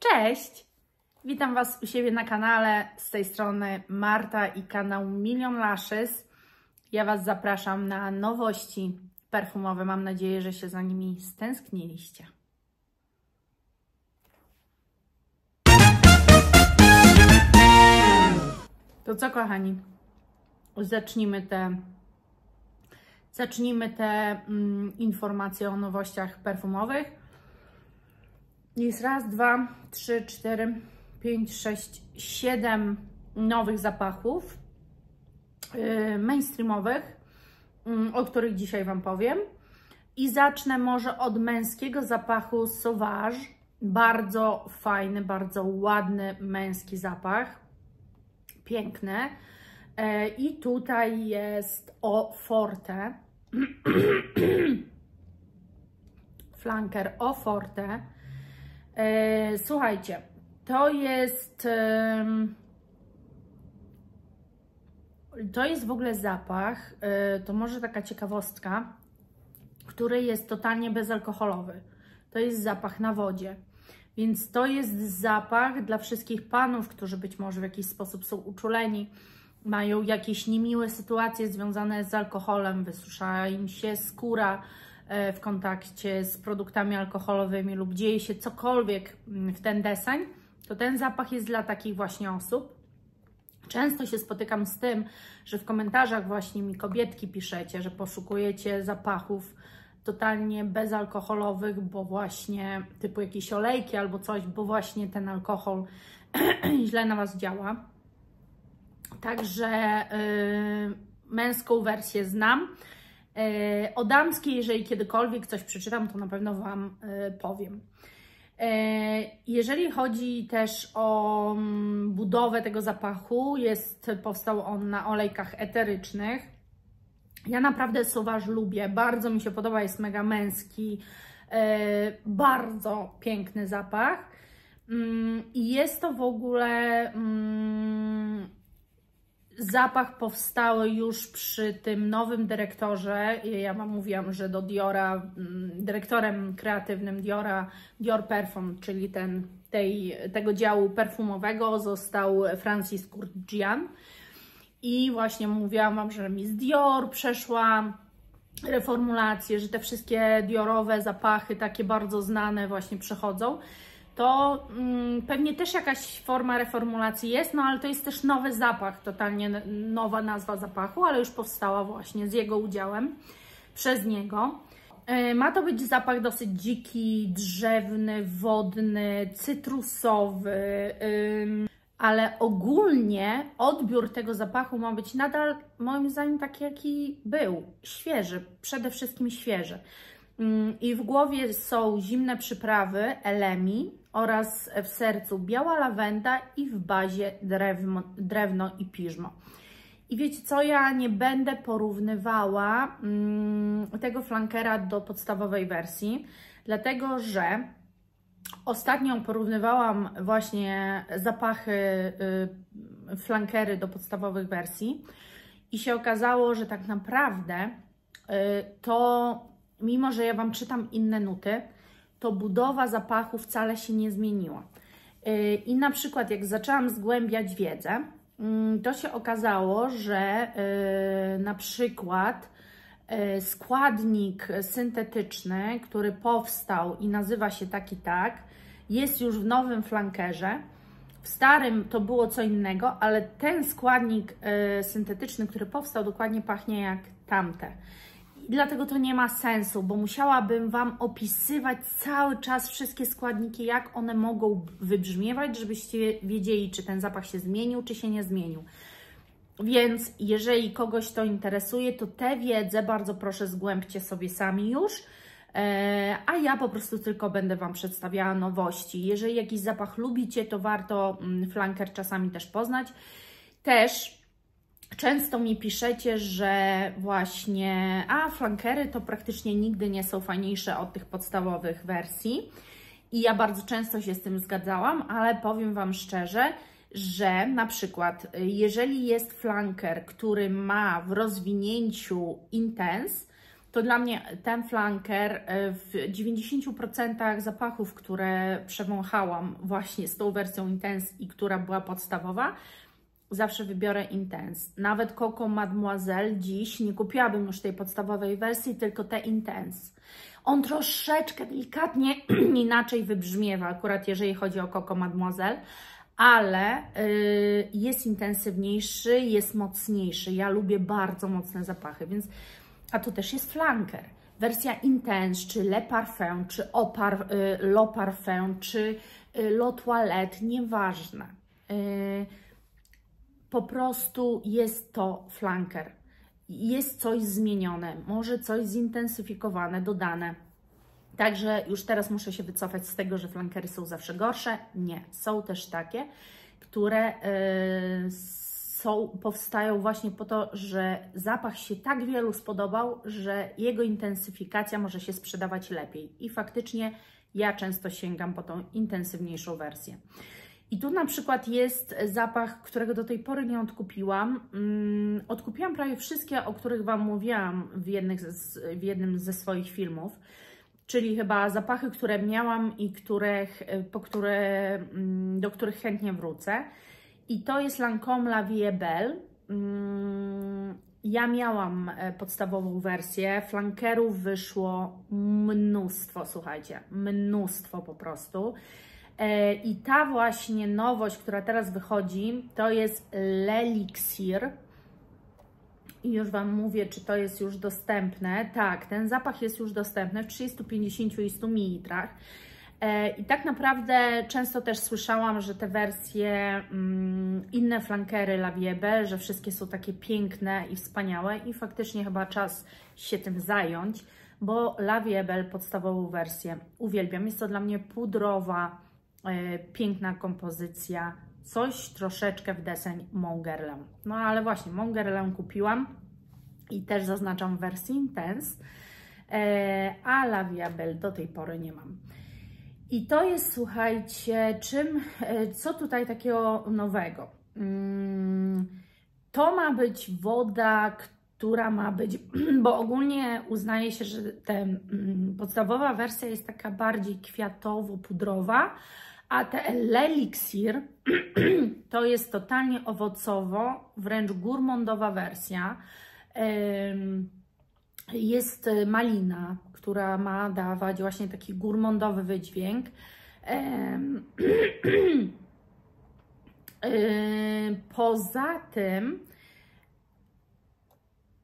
Cześć! Witam Was u siebie na kanale, z tej strony Marta i kanał Million Lashes. Ja Was zapraszam na nowości perfumowe, mam nadzieję, że się za nimi stęskniliście. To co, kochani? Zacznijmy te informacje o nowościach perfumowych. Jest raz, dwa, trzy, cztery, 5, 6, 7 nowych zapachów mainstreamowych, o których dzisiaj Wam powiem. I zacznę może od męskiego zapachu Sauvage. Bardzo fajny, bardzo ładny męski zapach. Piękny. I tutaj jest Eau Forte. Flanker Eau Forte. Słuchajcie, to jest w ogóle zapach, to może taka ciekawostka, który jest totalnie bezalkoholowy. To jest zapach na wodzie, więc to jest zapach dla wszystkich panów, którzy być może w jakiś sposób są uczuleni, mają jakieś niemiłe sytuacje związane z alkoholem, wysusza im się skóra w kontakcie z produktami alkoholowymi lub dzieje się cokolwiek w ten deseń, to ten zapach jest dla takich właśnie osób. Często się spotykam z tym, że w komentarzach właśnie mi kobietki piszecie, że poszukujecie zapachów totalnie bezalkoholowych, bo właśnie typu jakieś olejki albo coś, bo właśnie ten alkohol źle na Was działa. Także męską wersję znam. O damskiej, jeżeli kiedykolwiek coś przeczytam, to na pewno Wam powiem. Jeżeli chodzi też o budowę tego zapachu, powstał on na olejkach eterycznych. Ja naprawdę Sauvage lubię, bardzo mi się podoba, jest mega męski, bardzo piękny zapach. I jest to w ogóle zapach powstały już przy tym nowym dyrektorze. Ja Wam mówiłam, że do Diora, dyrektorem kreatywnym Dior Perfum, czyli tego działu perfumowego, został Francis Kurkdjian. I właśnie mówiłam Wam, że Miss Dior przeszła reformulację, że te wszystkie diorowe zapachy, takie bardzo znane, właśnie przechodzą. To pewnie też jakaś forma reformulacji jest, no ale to jest też nowy zapach, totalnie nowa nazwa zapachu, ale już powstała właśnie z jego udziałem, przez niego. Ma to być zapach dosyć dziki, drzewny, wodny, cytrusowy, ale ogólnie odbiór tego zapachu ma być nadal, moim zdaniem, taki jaki był, świeży, przede wszystkim świeży. I w głowie są zimne przyprawy, elemi oraz w sercu biała lawenda i w bazie drewno i piżmo. I wiecie co, ja nie będę porównywała tego flankera do podstawowej wersji, dlatego że ostatnio porównywałam właśnie zapachy flankery do podstawowych wersji i się okazało, że tak naprawdę to mimo że ja Wam czytam inne nuty, to budowa zapachu wcale się nie zmieniła. I na przykład jak zaczęłam zgłębiać wiedzę, to się okazało, że na przykład składnik syntetyczny, który powstał i nazywa się tak i tak, jest już w nowym flankerze. W starym to było co innego, ale ten składnik syntetyczny, który powstał, dokładnie pachnie jak tamte. I dlatego to nie ma sensu, bo musiałabym Wam opisywać cały czas wszystkie składniki, jak one mogą wybrzmiewać, żebyście wiedzieli, czy ten zapach się zmienił, czy się nie zmienił. Więc jeżeli kogoś to interesuje, to tę wiedzę bardzo proszę zgłębcie sobie sami już, a ja po prostu tylko będę Wam przedstawiała nowości. Jeżeli jakiś zapach lubicie, to warto flanker czasami też poznać. Też często mi piszecie, że właśnie flankery to praktycznie nigdy nie są fajniejsze od tych podstawowych wersji. I ja bardzo często się z tym zgadzałam, ale powiem Wam szczerze, że na przykład jeżeli jest flanker, który ma w rozwinięciu Intense, to dla mnie ten flanker w 90% zapachów, które przewąchałam właśnie z tą wersją Intense i która była podstawowa, zawsze wybiorę Intense. Nawet Coco Mademoiselle dziś nie kupiłabym już tej podstawowej wersji, tylko te Intense. On troszeczkę delikatnie inaczej wybrzmiewa, akurat jeżeli chodzi o Coco Mademoiselle, ale jest intensywniejszy, jest mocniejszy. Ja lubię bardzo mocne zapachy, więc... A tu też jest flanker. Wersja Intense, czy Le Parfum, czy Le Parfum, czy Le Toilette, nieważne. Po prostu jest to flanker. Jest coś zmienione, może coś zintensyfikowane, dodane. Także już teraz muszę się wycofać z tego, że flankery są zawsze gorsze. Nie, są też takie, które powstają właśnie po to, że zapach się tak wielu spodobał, że jego intensyfikacja może się sprzedawać lepiej. I faktycznie ja często sięgam po tą intensywniejszą wersję. I tu na przykład jest zapach, którego do tej pory nie odkupiłam. Odkupiłam prawie wszystkie, o których Wam mówiłam w jednym ze swoich filmów. Czyli chyba zapachy, które miałam i do których chętnie wrócę. I to jest Lancôme La Vie est Belle. Ja miałam podstawową wersję. Flankerów wyszło mnóstwo, słuchajcie. Mnóstwo po prostu. I ta właśnie nowość, która teraz wychodzi, to jest L'Elixir. I już Wam mówię, czy to jest już dostępne. Tak, ten zapach jest już dostępny w 30, 50 i 100 ml. I tak naprawdę często też słyszałam, że te wersje, inne flankery La Vie est Belle, że wszystkie są takie piękne i wspaniałe i faktycznie chyba czas się tym zająć, bo La Vie est Belle podstawową wersję uwielbiam. Jest to dla mnie pudrowa, piękna kompozycja, coś troszeczkę w deseń Mon Guerlain. No ale właśnie, Mon Guerlain kupiłam i też zaznaczam w wersji Intense, a La Vie est Belle do tej pory nie mam. I to jest, słuchajcie, co tutaj takiego nowego? To ma być woda, która ma być, bo ogólnie uznaje się, że podstawowa wersja jest taka bardziej kwiatowo-pudrowa, a te L'Elixir to jest totalnie owocowo, wręcz gourmandowa wersja. Jest malina, która ma dawać właśnie taki gourmandowy wydźwięk. Poza tym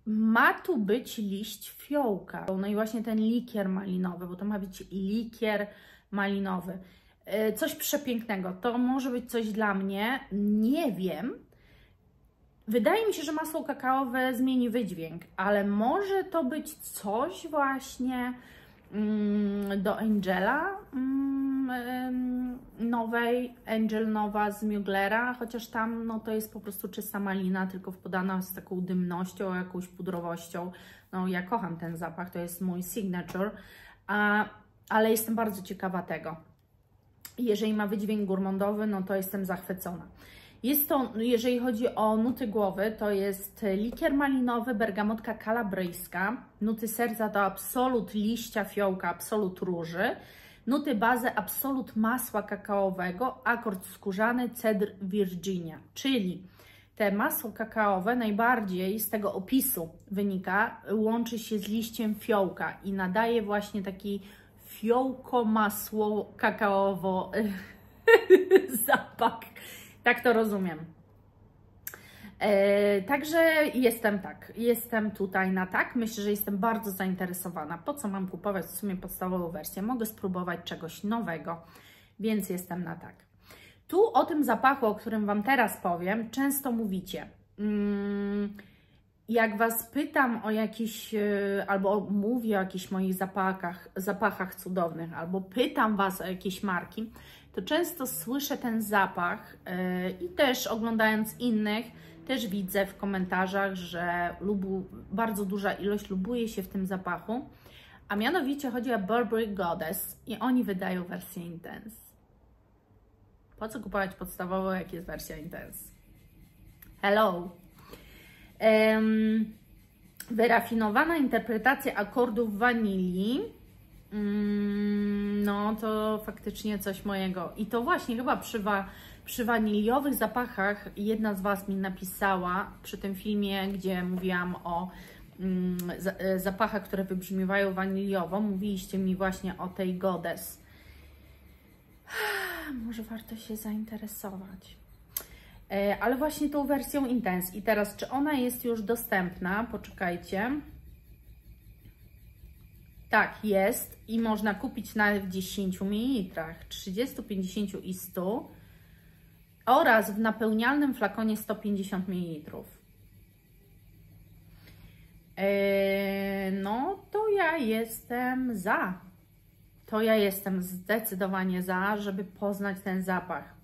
ma tu być liść fiołka. No i właśnie ten likier malinowy, bo to ma być likier malinowy. Coś przepięknego. To może być coś dla mnie. Nie wiem. Wydaje mi się, że masło kakaowe zmieni wydźwięk, ale może to być coś właśnie do Angela nowej, Angel nowa z Muglera, chociaż tam no, to jest po prostu czysta malina, tylko podana z taką dymnością, jakąś pudrowością. No ja kocham ten zapach, to jest mój signature, ale jestem bardzo ciekawa tego. Jeżeli ma wydźwięk gourmandowy, no to jestem zachwycona. Jest to, jeżeli chodzi o nuty głowy, to jest likier malinowy, bergamotka kalabryjska, nuty serca to absolut liścia fiołka, absolut róży, nuty bazy absolut masła kakaowego, akord skórzany, cedr Virginia, czyli te masło kakaowe najbardziej z tego opisu wynika, łączy się z liściem fiołka i nadaje właśnie taki fiołko-masło kakaowo zapach. Tak to rozumiem. Także jestem tutaj na tak. Myślę, że jestem bardzo zainteresowana. Po co mam kupować w sumie podstawową wersję? Mogę spróbować czegoś nowego, więc jestem na tak. Tu o tym zapachu, o którym Wam teraz powiem, często mówicie. Jak Was pytam o jakiś, albo mówię o jakichś moich zapachach cudownych, albo pytam Was o jakieś marki, to często słyszę ten zapach i też oglądając innych, też widzę w komentarzach, że bardzo duża ilość lubuje się w tym zapachu, a mianowicie chodzi o Burberry Goddess i oni wydają wersję Intense. Po co kupować podstawową, jak jest wersja Intense? Hello! Wyrafinowana interpretacja akordów wanilii. No to faktycznie coś mojego. I to właśnie chyba przy waniliowych zapachach jedna z Was mi napisała przy tym filmie, gdzie mówiłam o zapachach, które wybrzmiewają waniliowo. Mówiliście mi właśnie o tej Goddess. Może warto się zainteresować. Ale właśnie tą wersją Intense. I teraz, czy ona jest już dostępna? Poczekajcie. Tak, jest i można kupić nawet w 10 ml, 30, 50 i 100 oraz w napełnialnym flakonie 150 ml. No to ja jestem za. To ja jestem zdecydowanie za, żeby poznać ten zapach.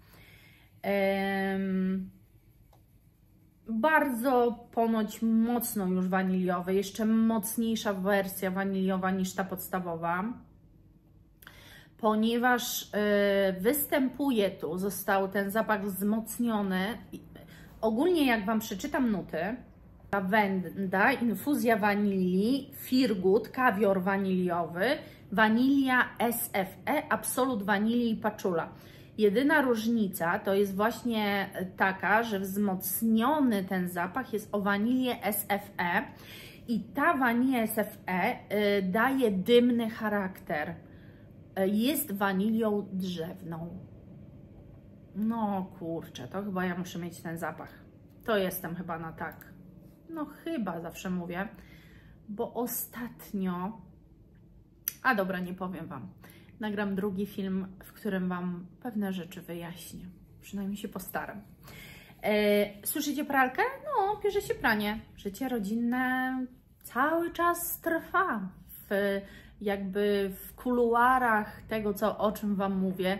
Bardzo ponoć mocno już waniliowy, jeszcze mocniejsza wersja waniliowa niż ta podstawowa, ponieważ występuje tu, został ten zapach wzmocniony. Ogólnie jak Wam przeczytam nuty, lawenda, infuzja wanilii, firgut, kawior waniliowy, wanilia SFE, absolut wanilii i paczula. Jedyna różnica to jest właśnie taka, że wzmocniony ten zapach jest o wanilię SFE i ta wanilia SFE daje dymny charakter. Jest wanilią drzewną. No kurczę, to chyba ja muszę mieć ten zapach. To jestem chyba na tak. No chyba zawsze mówię, bo ostatnio... A dobra, nie powiem Wam. Nagram drugi film, w którym Wam pewne rzeczy wyjaśnię. Przynajmniej się postaram. Słyszycie pralkę? No, bierze się pranie. Życie rodzinne cały czas trwa. Jakby w kuluarach tego, o czym Wam mówię,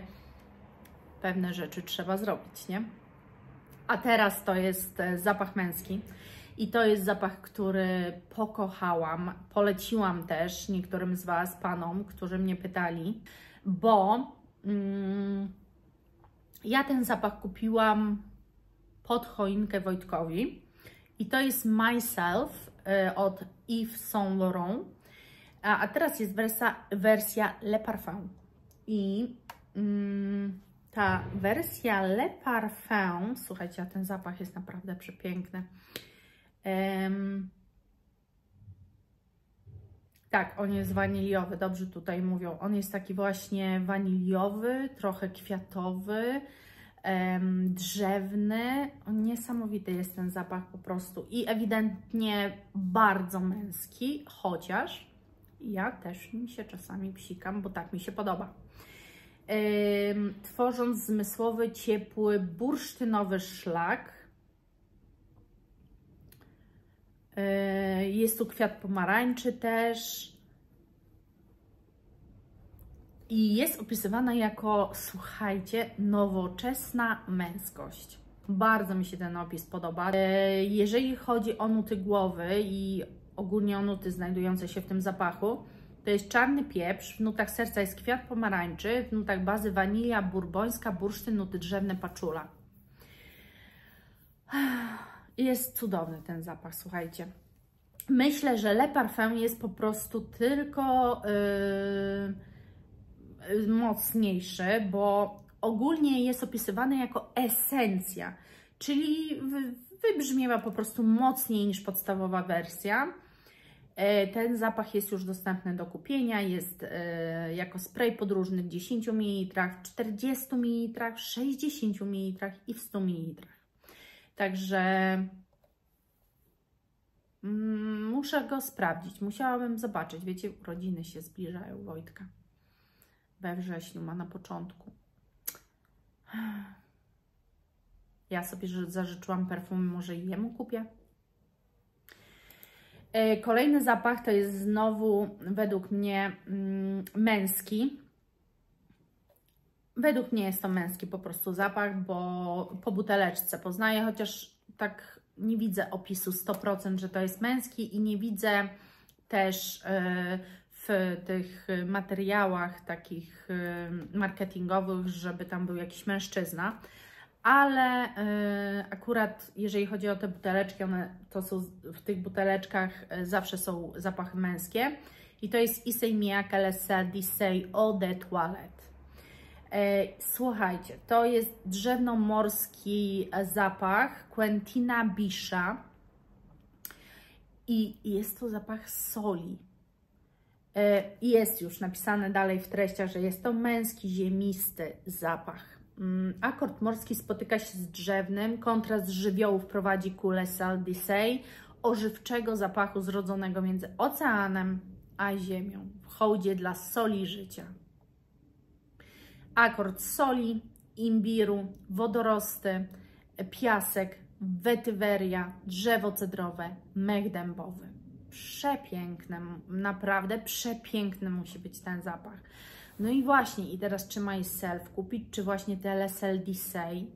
pewne rzeczy trzeba zrobić, nie? A teraz to jest zapach męski. I to jest zapach, który pokochałam, poleciłam też niektórym z Was, panom, którzy mnie pytali, bo ja ten zapach kupiłam pod choinkę Wojtkowi i to jest Myself od Yves Saint Laurent, a teraz jest wersja Le Parfum i ta wersja Le Parfum, słuchajcie, a ten zapach jest naprawdę przepiękny. Tak, on jest waniliowy, dobrze tutaj mówią. On jest taki właśnie waniliowy, trochę kwiatowy, drzewny. Niesamowity jest ten zapach po prostu i ewidentnie bardzo męski, chociaż ja też nim się czasami psikam, bo tak mi się podoba. Tworząc zmysłowy, ciepły, bursztynowy szlak. Jest tu kwiat pomarańczy też i jest opisywana jako, słuchajcie, nowoczesna męskość. Bardzo mi się ten opis podoba. Jeżeli chodzi o nuty głowy i ogólnie o nuty znajdujące się w tym zapachu, to jest czarny pieprz, w nutach serca jest kwiat pomarańczy, w nutach bazy wanilia, bourbońska, bursztyn, nuty drzewne, paczula. Jest cudowny ten zapach, słuchajcie. Myślę, że Le Parfum jest po prostu tylko mocniejszy, bo ogólnie jest opisywany jako esencja, czyli wybrzmiewa po prostu mocniej niż podstawowa wersja. Ten zapach jest już dostępny do kupienia, jest jako spray podróżny w 10 ml, w 40 ml, w 60 ml i w 100 ml. Także muszę go sprawdzić, musiałabym zobaczyć. Wiecie, urodziny się zbliżają Wojtka. We wrześniu ma na początku. Ja sobie zażyczyłam perfum, może i jemu kupię. Kolejny zapach to jest znowu według mnie męski. Według mnie jest to męski po prostu zapach, bo po buteleczce poznaję, chociaż tak nie widzę opisu 100%, że to jest męski i nie widzę też w tych materiałach takich marketingowych, żeby tam był jakiś mężczyzna. ale akurat jeżeli chodzi o te buteleczki, one to są w tych buteleczkach zawsze są zapachy męskie i to jest Issey Miyake Le Sel d'Issey Eau de Toilette. Słuchajcie, to jest drzewno-morski zapach Quentina Bisha i jest to zapach soli. Jest już napisane dalej w treściach, że jest to męski, ziemisty zapach. Akord morski spotyka się z drzewnym, kontrast żywiołów prowadzi ku Le Sel d'Issey, ożywczego zapachu zrodzonego między oceanem a ziemią, w hołdzie dla soli życia. Akord soli, imbiru, wodorosty, piasek, wetyweria, drzewo cedrowe, mech dębowy. Przepiękne, naprawdę przepiękny musi być ten zapach. No i właśnie, i teraz czy myself kupić, czy właśnie te Le Sel d'Issey,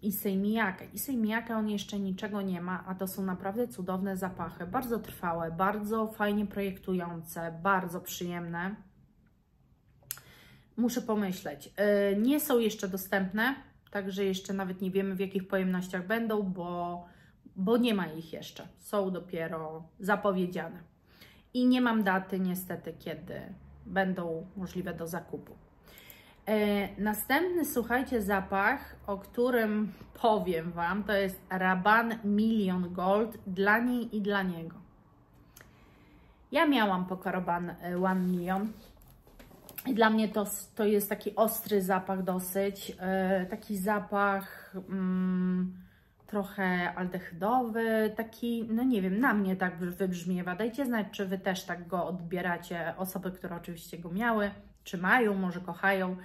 Issey Miyake. Issey Miyake on jeszcze niczego nie ma, a to są naprawdę cudowne zapachy, bardzo trwałe, bardzo fajnie projektujące, bardzo przyjemne. Muszę pomyśleć. Nie są jeszcze dostępne, także jeszcze nawet nie wiemy, w jakich pojemnościach będą, bo nie ma ich jeszcze. Są dopiero zapowiedziane. I nie mam daty niestety, kiedy będą możliwe do zakupu. Następny, słuchajcie, zapach, o którym powiem Wam, to jest Rabanne Million Gold dla niej i dla niego. Ja miałam Poco Rabanne 1 Million. I dla mnie to jest taki ostry zapach dosyć, taki zapach trochę aldehydowy, taki, no nie wiem, na mnie tak wybrzmiewa. Dajcie znać, czy Wy też tak go odbieracie, osoby, które oczywiście go miały, czy mają, może kochają,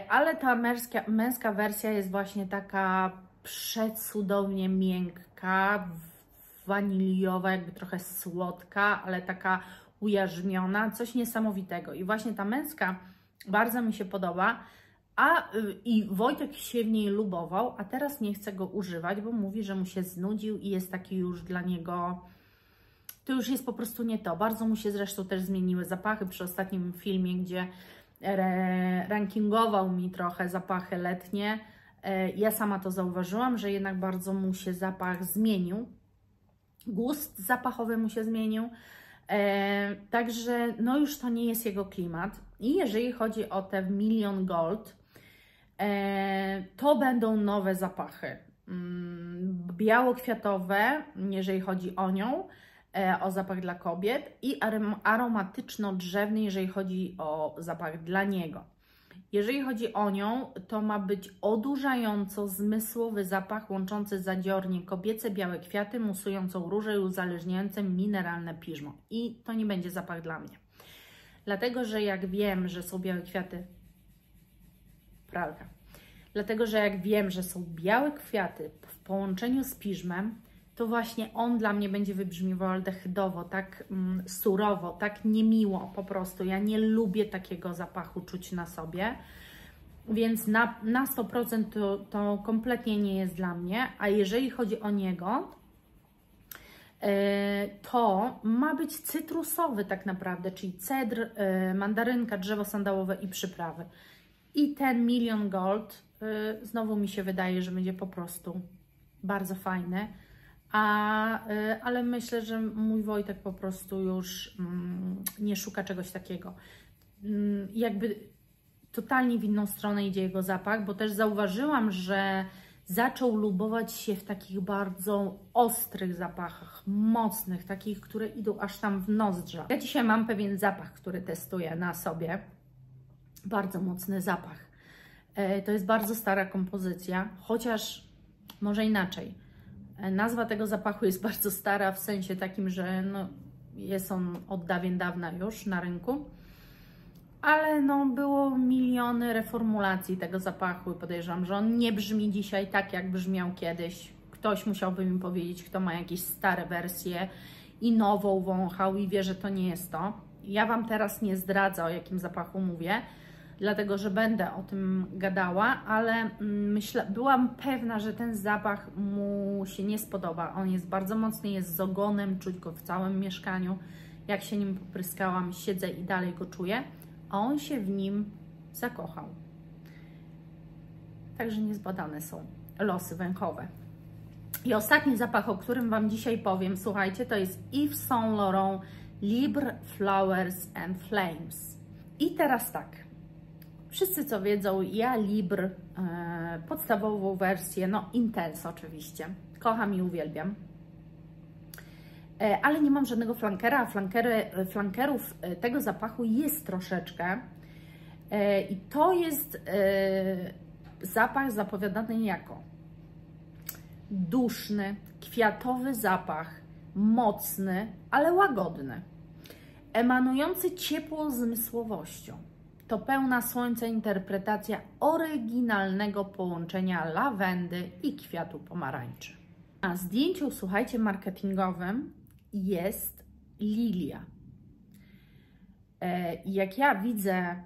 ale ta męska wersja jest właśnie taka przecudownie miękka, waniliowa, jakby trochę słodka, ale taka ujarzmiona, coś niesamowitego. I właśnie ta męska bardzo mi się podoba, i Wojtek się w niej lubował, a teraz nie chce go używać, bo mówi, że mu się znudził i jest taki już dla niego, to już jest po prostu nie to. Bardzo mu się zresztą też zmieniły zapachy przy ostatnim filmie, gdzie rankingował mi trochę zapachy letnie. Ja sama to zauważyłam, że jednak bardzo mu się zapach zmienił. Gust zapachowy mu się zmienił. Także no już to nie jest jego klimat. I jeżeli chodzi o te Million Gold, to będą nowe zapachy. Białokwiatowe, jeżeli chodzi o nią, o zapach dla kobiet, i aromatyczno-drzewny, jeżeli chodzi o zapach dla niego. Jeżeli chodzi o nią, to ma być odurzająco zmysłowy zapach łączący zadziornie kobiece białe kwiaty, musującą różę i uzależniającym mineralne piżmo. I to nie będzie zapach dla mnie. Dlatego, że jak wiem, że są białe kwiaty, pralka. Dlatego, że jak wiem, że są białe kwiaty w połączeniu z piżmem, to właśnie on dla mnie będzie wybrzmiewał aldehydowo, tak surowo, tak niemiło po prostu. Ja nie lubię takiego zapachu czuć na sobie, więc na 100% to kompletnie nie jest dla mnie. A jeżeli chodzi o niego, to ma być cytrusowy tak naprawdę, czyli cedr, mandarynka, drzewo sandałowe i przyprawy. I ten Million Gold znowu mi się wydaje, że będzie po prostu bardzo fajny. Ale myślę, że mój Wojtek po prostu już nie szuka czegoś takiego. Jakby totalnie w inną stronę idzie jego zapach, bo też zauważyłam, że zaczął lubować się w takich bardzo ostrych zapachach, mocnych, takich, które idą aż tam w nozdrza. Ja dzisiaj mam pewien zapach, który testuję na sobie. Bardzo mocny zapach. To jest bardzo stara kompozycja, chociaż może inaczej. Nazwa tego zapachu jest bardzo stara, w sensie takim, że no, jest on od dawien dawna już na rynku, ale no, było miliony reformulacji tego zapachu i podejrzewam, że on nie brzmi dzisiaj tak, jak brzmiał kiedyś. Ktoś musiałby mi powiedzieć, kto ma jakieś stare wersje i nową wąchał i wie, że to nie jest to. Ja Wam teraz nie zdradzę, o jakim zapachu mówię, dlatego że będę o tym gadała, ale byłam pewna, że ten zapach mu się nie spodoba. On jest bardzo mocny, jest z ogonem, czuć go w całym mieszkaniu. Jak się nim popryskałam, siedzę i dalej go czuję, a on się w nim zakochał. także niezbadane są losy węchowe. I ostatni zapach, o którym Wam dzisiaj powiem, słuchajcie, to jest Yves Saint Laurent Libre Flowers and Flames. I teraz tak, wszyscy co wiedzą, ja Libre, podstawową wersję, no Intense oczywiście, kocham i uwielbiam, ale nie mam żadnego flankera, a flankerów tego zapachu jest troszeczkę i to jest zapach zapowiadany jako duszny, kwiatowy zapach, mocny, ale łagodny, emanujący ciepłą zmysłowością. To pełna słońca interpretacja oryginalnego połączenia lawendy i kwiatu pomarańczy. Na zdjęciu, słuchajcie, marketingowym jest lilia. Jak ja widzę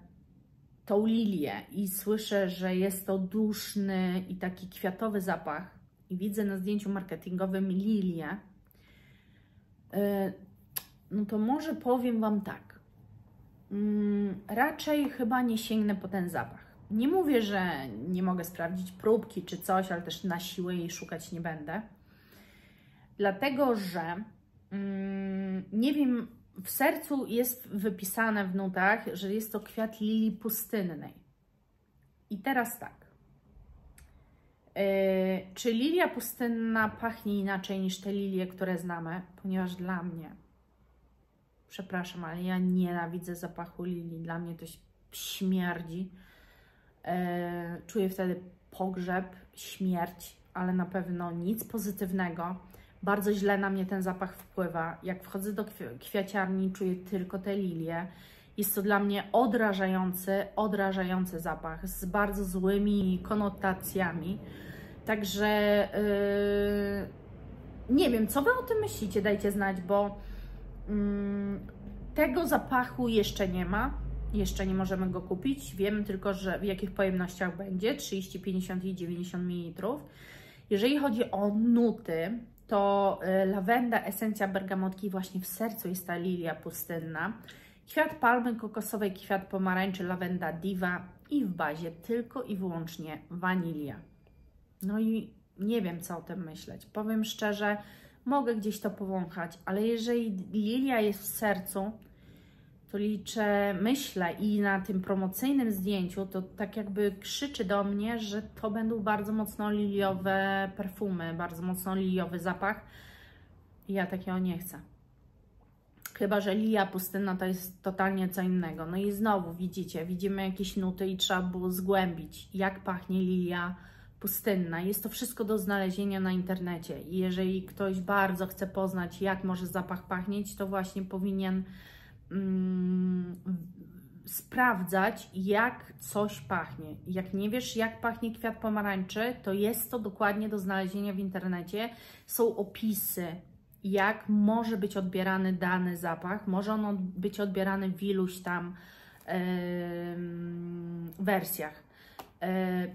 tą lilię i słyszę, że jest to duszny i taki kwiatowy zapach i widzę na zdjęciu marketingowym lilię, no to może powiem Wam tak, raczej chyba nie sięgnę po ten zapach. Nie mówię, że nie mogę sprawdzić próbki czy coś, ale też na siłę jej szukać nie będę. Dlatego, że nie wiem, w sercu jest wypisane w nutach, że jest to kwiat lilii pustynnej. I teraz tak. Czy lilia pustynna pachnie inaczej niż te lilie, które znamy? Ponieważ dla mnie, przepraszam, ale ja nienawidzę zapachu lilii. Dla mnie to śmierdzi. Czuję wtedy pogrzeb, śmierć, ale na pewno nic pozytywnego. Bardzo źle na mnie ten zapach wpływa. Jak wchodzę do kwiaciarni, czuję tylko te lilie. Jest to dla mnie odrażający zapach z bardzo złymi konotacjami. Także nie wiem, co Wy o tym myślicie, dajcie znać, bo tego zapachu jeszcze nie ma. Jeszcze nie możemy go kupić. Wiemy tylko, że w jakich pojemnościach będzie, 30, 50 i 90 ml. Jeżeli chodzi o nuty, to lawenda, esencja bergamotki, właśnie w sercu jest ta lilia pustynna. Kwiat palmy kokosowej, kwiat pomarańczy, lawenda diva i w bazie tylko i wyłącznie wanilia. No i nie wiem, co o tym myśleć. Powiem szczerze, mogę gdzieś to powąchać, ale jeżeli lilia jest w sercu, to myślę i na tym promocyjnym zdjęciu to tak jakby krzyczy do mnie, że to będą bardzo mocno liliowe perfumy, bardzo mocno liliowy zapach. I ja takiego nie chcę. Chyba że lilia pustynna to jest totalnie co innego. No i znowu widzimy jakieś nuty i trzeba było zgłębić, jak pachnie lilia pustynna. Jest to wszystko do znalezienia na internecie. I jeżeli ktoś bardzo chce poznać, jak może zapach pachnieć, to właśnie powinien sprawdzać, jak coś pachnie. Jak nie wiesz, jak pachnie kwiat pomarańczy, to jest to dokładnie do znalezienia w internecie. Są opisy, jak może być odbierany dany zapach. Może on być odbierany w iluś tam wersjach.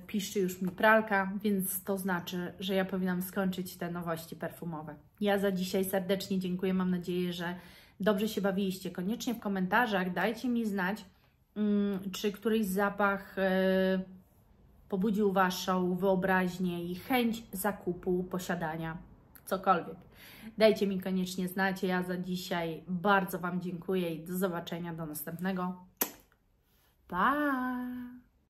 Piszczy już mi pralka, więc to znaczy, że ja powinnam skończyć te nowości perfumowe. Ja za dzisiaj serdecznie dziękuję. Mam nadzieję, że dobrze się bawiliście. Koniecznie w komentarzach dajcie mi znać, czy któryś zapach pobudził Waszą wyobraźnię i chęć zakupu, posiadania, cokolwiek. Dajcie mi koniecznie znać. Ja za dzisiaj bardzo Wam dziękuję i do zobaczenia, do następnego. Pa!